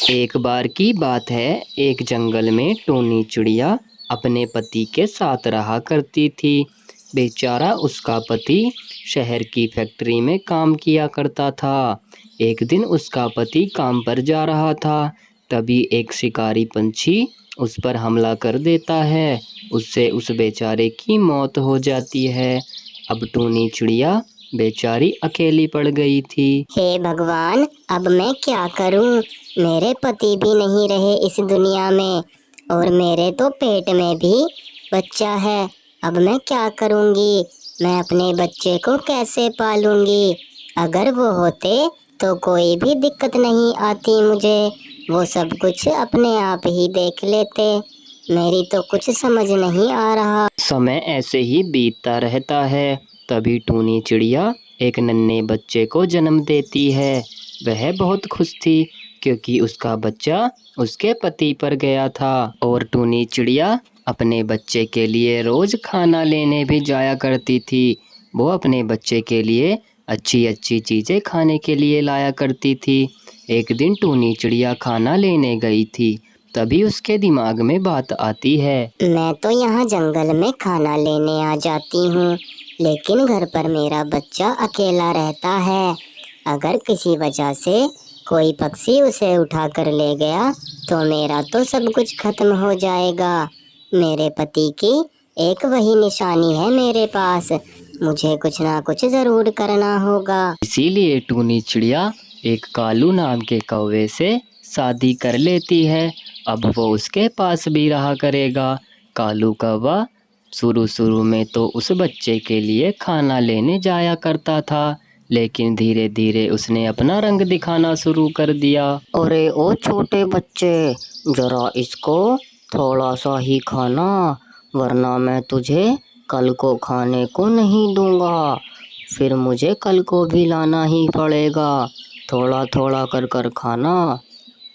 एक बार की बात है, एक जंगल में टूनी चिड़िया अपने पति के साथ रहा करती थी। बेचारा उसका पति शहर की फैक्ट्री में काम किया करता था। एक दिन उसका पति काम पर जा रहा था, तभी एक शिकारी पंछी उस पर हमला कर देता है। उससे उस बेचारे की मौत हो जाती है। अब टूनी चिड़िया बेचारी अकेली पड़ गई थी। हे भगवान, अब मैं क्या करूं? मेरे पति भी नहीं रहे इस दुनिया में और मेरे तो पेट में भी बच्चा है। अब मैं क्या करूंगी? मैं अपने बच्चे को कैसे पालूंगी? अगर वो होते तो कोई भी दिक्कत नहीं आती मुझे। वो सब कुछ अपने आप ही देख लेते। मेरी तो कुछ समझ नहीं आ रहा। समय ऐसे ही बीतता रहता है। तभी टूनी चिड़िया एक नन्हे बच्चे को जन्म देती है। वह बहुत खुश थी क्योंकि उसका बच्चा उसके पति पर गया था। और टूनी चिड़िया अपने बच्चे के लिए रोज खाना लेने भी जाया करती थी। वो अपने बच्चे के लिए अच्छी अच्छी चीज़ें खाने के लिए लाया करती थी। एक दिन टूनी चिड़िया खाना लेने गई थी, तभी उसके दिमाग में बात आती है। मैं तो यहाँ जंगल में खाना लेने आ जाती हूँ, लेकिन घर पर मेरा बच्चा अकेला रहता है। अगर किसी वजह से कोई पक्षी उसे उठा कर ले गया तो मेरा तो सब कुछ खत्म हो जाएगा। मेरे पति की एक वही निशानी है मेरे पास। मुझे कुछ ना कुछ जरूर करना होगा। इसीलिए टूनी चिड़िया एक कालू नाम के कौवे से शादी कर लेती है। अब वो उसके पास भी रहा करेगा। कालू कौवा शुरू शुरू में तो उस बच्चे के लिए खाना लेने जाया करता था, लेकिन धीरे धीरे उसने अपना रंग दिखाना शुरू कर दिया। अरे ओ छोटे बच्चे, जरा इसको थोड़ा सा ही खाना, वरना मैं तुझे कल को खाने को नहीं दूंगा। फिर मुझे कल को भी लाना ही पड़ेगा। थोड़ा थोड़ा कर कर खाना।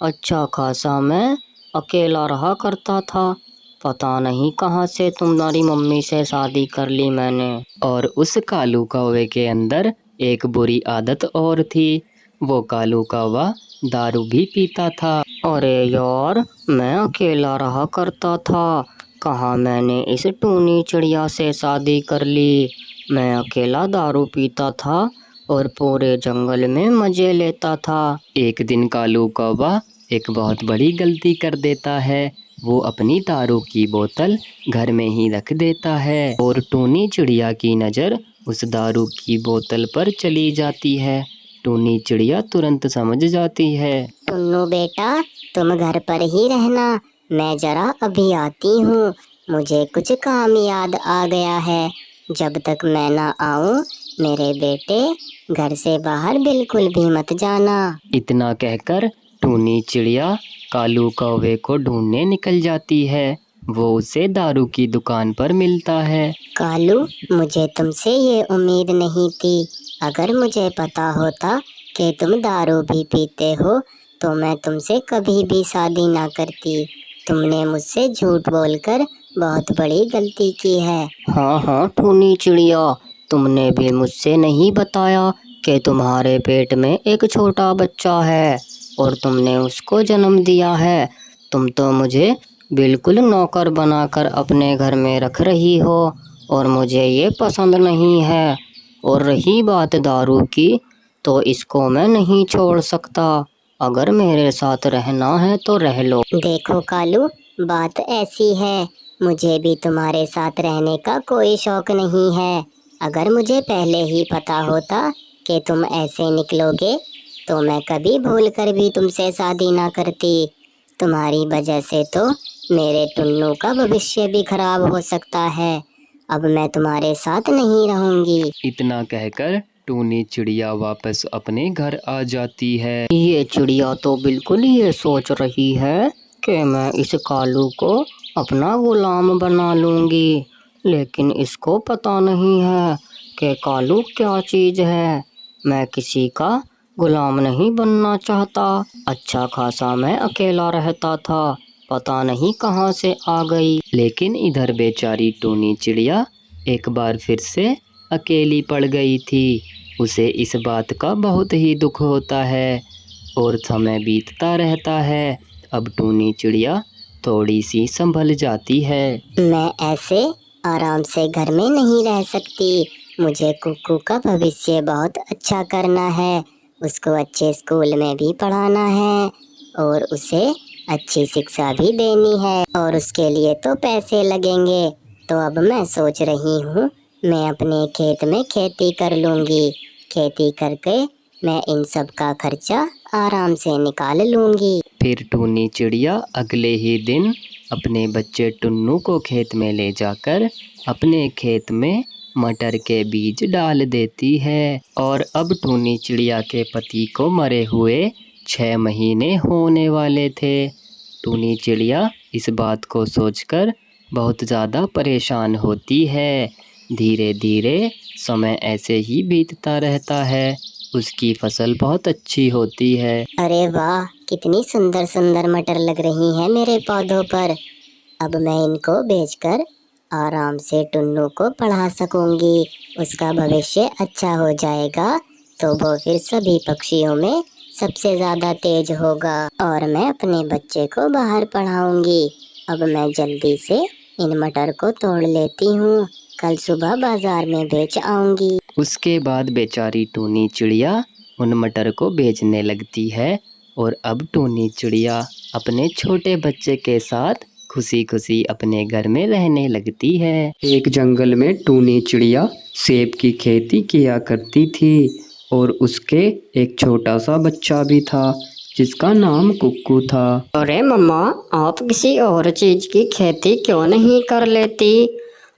अच्छा खासा मैं अकेला रहा करता था। पता नहीं कहाँ से तुम्हारी मम्मी से शादी कर ली मैंने। और उस कालू कौवे के अंदर एक बुरी आदत और थी। वो कालू कौवा दारू भी पीता था। अरे यार, मैं अकेला रहा करता था। कहाँ मैंने इस टूनी चिड़िया से शादी कर ली। मैं अकेला दारू पीता था और पूरे जंगल में मजे लेता था। एक दिन कालू कौवा एक बहुत बड़ी गलती कर देता है। वो अपनी दारू की बोतल घर में ही रख देता है और टूनी चिड़िया की नज़र उस दारू की बोतल पर चली जाती है। टूनी चिड़िया तुरंत समझ जाती है। टुन्नू बेटा, तुम घर पर ही रहना, मैं जरा अभी आती हूँ। मुझे कुछ काम याद आ गया है। जब तक मैं ना आऊँ, मेरे बेटे घर से बाहर बिल्कुल भी मत जाना। इतना कहकर टूनी चिड़िया कालू कौवे को ढूंढने निकल जाती है। वो उसे दारू की दुकान पर मिलता है। कालू, मुझे तुमसे ये उम्मीद नहीं थी। अगर मुझे पता होता कि तुम दारू भी पीते हो तो मैं तुमसे कभी भी शादी ना करती। तुमने मुझसे झूठ बोलकर बहुत बड़ी गलती की है। हाँ हाँ टूनी चिड़िया, तुमने भी मुझसे नहीं बताया कि तुम्हारे पेट में एक छोटा बच्चा है और तुमने उसको जन्म दिया है। तुम तो मुझे बिल्कुल नौकर बनाकर अपने घर में रख रही हो और मुझे ये पसंद नहीं है। और रही बात दारू की, तो इसको मैं नहीं छोड़ सकता। अगर मेरे साथ रहना है तो रह लो। देखो कालू, बात ऐसी है, मुझे भी तुम्हारे साथ रहने का कोई शौक नहीं है। अगर मुझे पहले ही पता होता कि तुम ऐसे निकलोगे तो मैं कभी भूल कर भी तुमसे शादी ना करती। तुम्हारी वजह से तो मेरे टुन्नू का भविष्य भी खराब हो सकता है। अब मैं तुम्हारे साथ नहीं रहूंगी। इतना कहकर टूनी चिड़िया वापस अपने घर आ जाती है। ये चिड़िया तो बिल्कुल ये सोच रही है कि मैं इस कालू को अपना गुलाम बना लूंगी, लेकिन इसको पता नहीं है कि कालू क्या चीज़ है। मैं किसी का गुलाम नहीं बनना चाहता। अच्छा खासा मैं अकेला रहता था, पता नहीं कहाँ से आ गई। लेकिन इधर बेचारी टूनी चिड़िया एक बार फिर से अकेली पड़ गई थी। उसे इस बात का बहुत ही दुख होता है। और समय बीतता रहता है। अब टूनी चिड़िया थोड़ी सी संभल जाती है। मैं ऐसे आराम से घर में नहीं रह सकती। मुझे कुक्कू का भविष्य बहुत अच्छा करना है। उसको अच्छे स्कूल में भी पढ़ाना है और उसे अच्छी शिक्षा भी देनी है और उसके लिए तो पैसे लगेंगे। तो अब मैं सोच रही हूँ मैं अपने खेत में खेती कर लूँगी। खेती करके मैं इन सब का खर्चा आराम से निकाल लूँगी। फिर टूनी चिड़िया अगले ही दिन अपने बच्चे टुन्नू को खेत में ले जाकर अपने खेत में मटर के बीज डाल देती है। और अब टूनी चिड़िया के पति को मरे हुए 6 महीने होने वाले थे। टूनी चिड़िया इस बात को सोचकर बहुत ज़्यादा परेशान होती है। धीरे धीरे समय ऐसे ही बीतता रहता है। उसकी फसल बहुत अच्छी होती है। अरे वाह, कितनी सुंदर सुंदर मटर लग रही हैं मेरे पौधों पर। अब मैं इनको बेचकर आराम से टुन्नू को पढ़ा सकूंगी। उसका भविष्य अच्छा हो जाएगा तो वो फिर सभी पक्षियों में सबसे ज्यादा तेज होगा और मैं अपने बच्चे को बाहर पढ़ाऊंगी। अब मैं जल्दी से इन मटर को तोड़ लेती हूँ। कल सुबह बाजार में बेच आऊंगी। उसके बाद बेचारी टूनी चिड़िया उन मटर को बेचने लगती है और अब टूनी चिड़िया अपने छोटे बच्चे के साथ खुशी खुशी अपने घर में रहने लगती है। एक जंगल में टूनी चिड़िया सेब की खेती किया करती थी और उसके एक छोटा सा बच्चा भी था जिसका नाम कुक्कू था। अरे मम्मा, आप किसी और चीज की खेती क्यों नहीं कर लेती?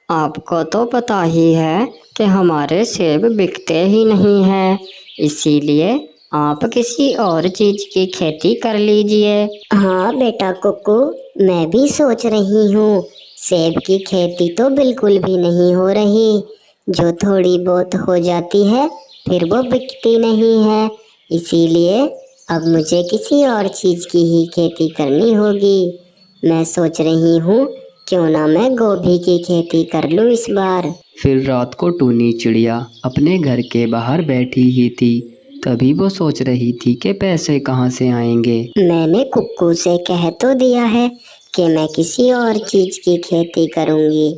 आपको तो पता ही है कि हमारे सेब बिकते ही नहीं हैं, इसीलिए आप किसी और चीज की खेती कर लीजिए। हाँ बेटा कुक्कू, मैं भी सोच रही हूँ। सेब की खेती तो बिल्कुल भी नहीं हो रही। जो थोड़ी बहुत हो जाती है फिर वो बिकती नहीं है। इसीलिए अब मुझे किसी और चीज की ही खेती करनी होगी। मैं सोच रही हूँ क्यों ना मैं गोभी की खेती कर लूँ इस बार। फिर रात को टूनी चिड़िया अपने घर के बाहर बैठी ही थी। तभी वो सोच रही थी कि पैसे कहाँ से आएंगे। मैंने कुक्कू से कह तो दिया है कि मैं किसी और चीज की खेती करूंगी,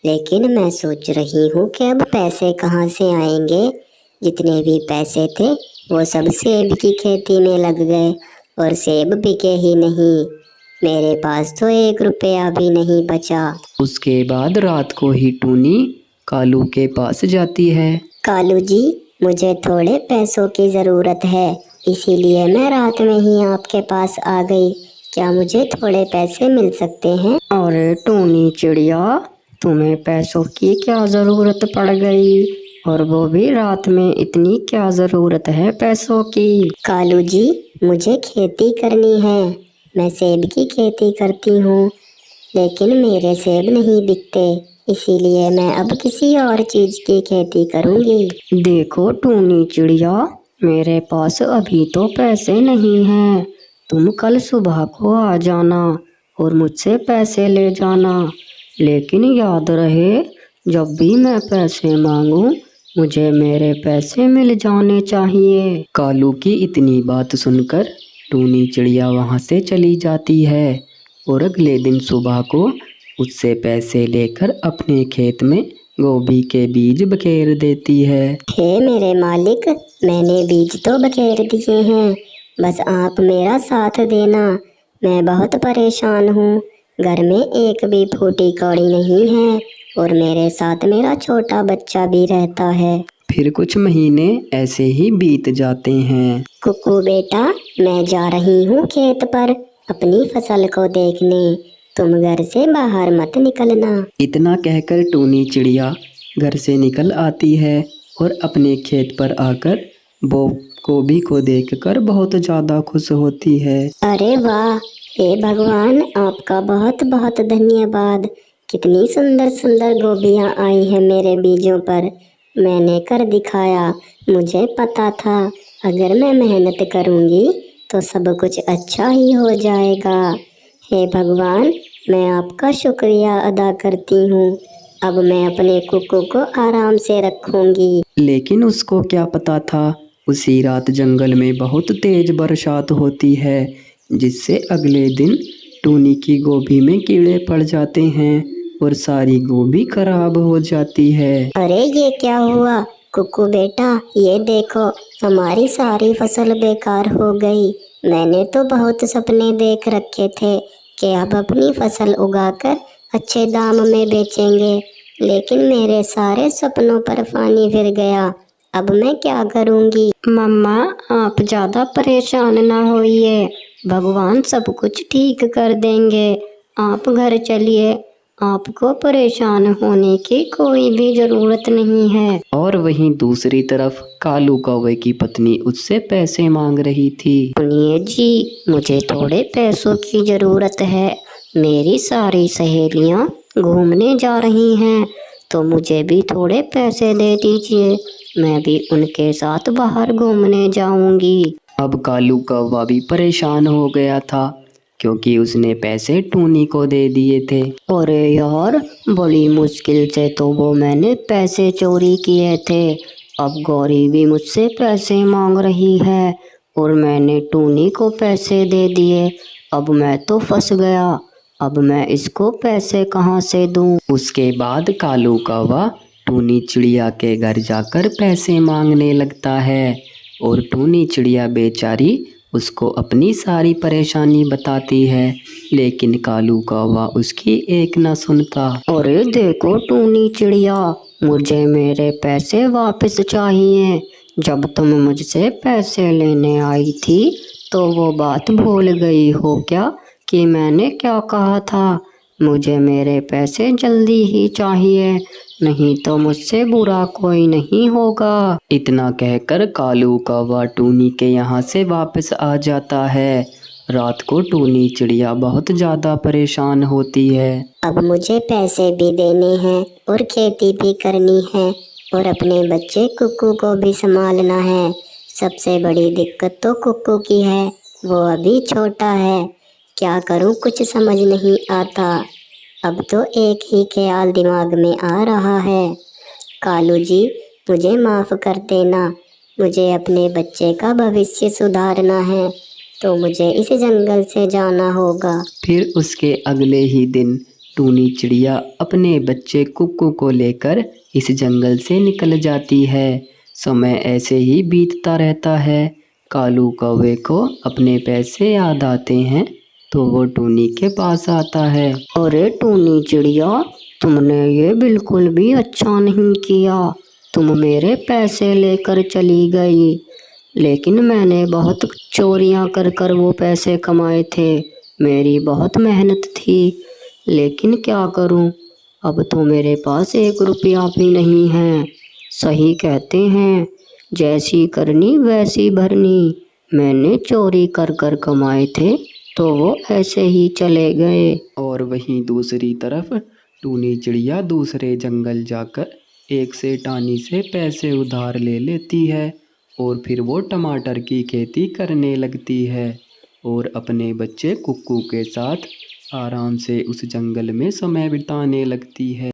लेकिन मैं सोच रही हूँ कि अब पैसे कहाँ से आएंगे। जितने भी पैसे थे वो सब सेब की खेती में लग गए और सेब बिके ही नहीं। मेरे पास तो 1 रुपया भी नहीं बचा। उसके बाद रात को ही टूनी कालू के पास जाती है। कालू जी, मुझे थोड़े पैसों की ज़रूरत है, इसीलिए मैं रात में ही आपके पास आ गई। क्या मुझे थोड़े पैसे मिल सकते हैं? अरे टूनी चिड़िया, तुम्हें पैसों की क्या जरूरत पड़ गई? और वो भी रात में? इतनी क्या जरूरत है पैसों की? कालू जी, मुझे खेती करनी है। मैं सेब की खेती करती हूँ, लेकिन मेरे सेब नहीं बिकते, इसीलिए मैं अब किसी और चीज की खेती करूँगी। देखो टूनी चिड़िया, मेरे पास अभी तो पैसे नहीं हैं। तुम कल सुबह को आ जाना और मुझसे पैसे ले जाना, लेकिन याद रहे जब भी मैं पैसे मांगूं मुझे मेरे पैसे मिल जाने चाहिए। कालू की इतनी बात सुनकर टूनी चिड़िया वहाँ से चली जाती है और अगले दिन सुबह को उससे पैसे लेकर अपने खेत में गोभी के बीज बखेर देती है। हे मेरे मालिक, मैंने बीज तो बखेर दिए हैं, बस आप मेरा साथ देना। मैं बहुत परेशान हूँ। घर में एक भी फूटी कौड़ी नहीं है और मेरे साथ मेरा छोटा बच्चा भी रहता है। फिर कुछ महीने ऐसे ही बीत जाते हैं। कुक्कू बेटा, मैं जा रही हूँ खेत पर अपनी फसल को देखने। तुम घर से बाहर मत निकलना। इतना कहकर टूनी चिड़िया घर से निकल आती है और अपने खेत पर आकर वो गोभी को देखकर बहुत ज़्यादा खुश होती है। अरे वाह, हे भगवान, आपका बहुत बहुत धन्यवाद। कितनी सुंदर सुंदर गोभियाँ आई हैं मेरे बीजों पर। मैंने कर दिखाया। मुझे पता था अगर मैं मेहनत करूँगी तो सब कुछ अच्छा ही हो जाएगा। हे भगवान, मैं आपका शुक्रिया अदा करती हूँ। अब मैं अपने कुक्कू को आराम से रखूँगी। लेकिन उसको क्या पता था उसी रात जंगल में बहुत तेज बरसात होती है, जिससे अगले दिन टूनी की गोभी में कीड़े पड़ जाते हैं और सारी गोभी खराब हो जाती है। अरे ये क्या हुआ कुकू बेटा, ये देखो हमारी सारी फसल बेकार हो गई। मैंने तो बहुत सपने देख रखे थे कि अब अपनी फसल उगाकर अच्छे दाम में बेचेंगे, लेकिन मेरे सारे सपनों पर पानी फिर गया। अब मैं क्या करूंगी? मम्मा, आप ज़्यादा परेशान ना होइए, भगवान सब कुछ ठीक कर देंगे। आप घर चलिए, आपको परेशान होने की कोई भी ज़रूरत नहीं है। और वहीं दूसरी तरफ कालू कौवे की पत्नी उससे पैसे मांग रही थी। सुनिए जी, मुझे थोड़े पैसों की ज़रूरत है। मेरी सारी सहेलियां घूमने जा रही हैं, तो मुझे भी थोड़े पैसे दे दीजिए, मैं भी उनके साथ बाहर घूमने जाऊंगी। अब कालू कौवा भी परेशान हो गया था, क्योंकि उसने पैसे टूनी को दे दिए थे। अरे यार, बड़ी मुश्किल से तो वो मैंने पैसे चोरी किए थे। अब गौरी भी मुझसे पैसे मांग रही है और मैंने टूनी को पैसे दे दिए। अब मैं तो फंस गया। अब मैं इसको पैसे कहाँ से दूं? उसके बाद कालू कौवा टूनी चिड़िया के घर जाकर पैसे मांगने लगता है और टूनी चिड़िया बेचारी उसको अपनी सारी परेशानी बताती है, लेकिन कालू कौवा उसकी एक न सुनता। अरे देखो टूनी चिड़िया, मुझे मेरे पैसे वापस चाहिए। जब तुम मुझसे पैसे लेने आई थी तो वो बात भूल गई हो क्या कि मैंने क्या कहा था? मुझे मेरे पैसे जल्दी ही चाहिए, नहीं तो मुझसे बुरा कोई नहीं होगा। इतना कहकर कालू कौवा टूनी के यहाँ से वापस आ जाता है। रात को टूनी चिड़िया बहुत ज़्यादा परेशान होती है। अब मुझे पैसे भी देने हैं और खेती भी करनी है और अपने बच्चे कुक्कू को भी संभालना है। सबसे बड़ी दिक्कत तो कुक्कू की है, वो अभी छोटा है। क्या करूं, कुछ समझ नहीं आता। अब तो एक ही ख्याल दिमाग में आ रहा है। कालू जी, मुझे माफ़ कर देना। मुझे अपने बच्चे का भविष्य सुधारना है, तो मुझे इस जंगल से जाना होगा। फिर उसके अगले ही दिन टूनी चिड़िया अपने बच्चे कुक्कू को लेकर इस जंगल से निकल जाती है। समय ऐसे ही बीतता रहता है। कालू कौवे को अपने पैसे याद आते हैं, तो वो टूनी के पास आता है। अरे टूनी चिड़िया, तुमने ये बिल्कुल भी अच्छा नहीं किया। तुम मेरे पैसे लेकर चली गई, लेकिन मैंने बहुत चोरियां कर कर वो पैसे कमाए थे। मेरी बहुत मेहनत थी, लेकिन क्या करूं, अब तो मेरे पास 1 रुपया भी नहीं है। सही कहते हैं, जैसी करनी वैसी भरनी। मैंने चोरी कर कर कमाए थे, तो वो ऐसे ही चले गए। और वहीं दूसरी तरफ टूनी चिड़िया दूसरे जंगल जाकर एक सेठानी से पैसे उधार ले लेती है और फिर वो टमाटर की खेती करने लगती है और अपने बच्चे कुक्कू के साथ आराम से उस जंगल में समय बिताने लगती है।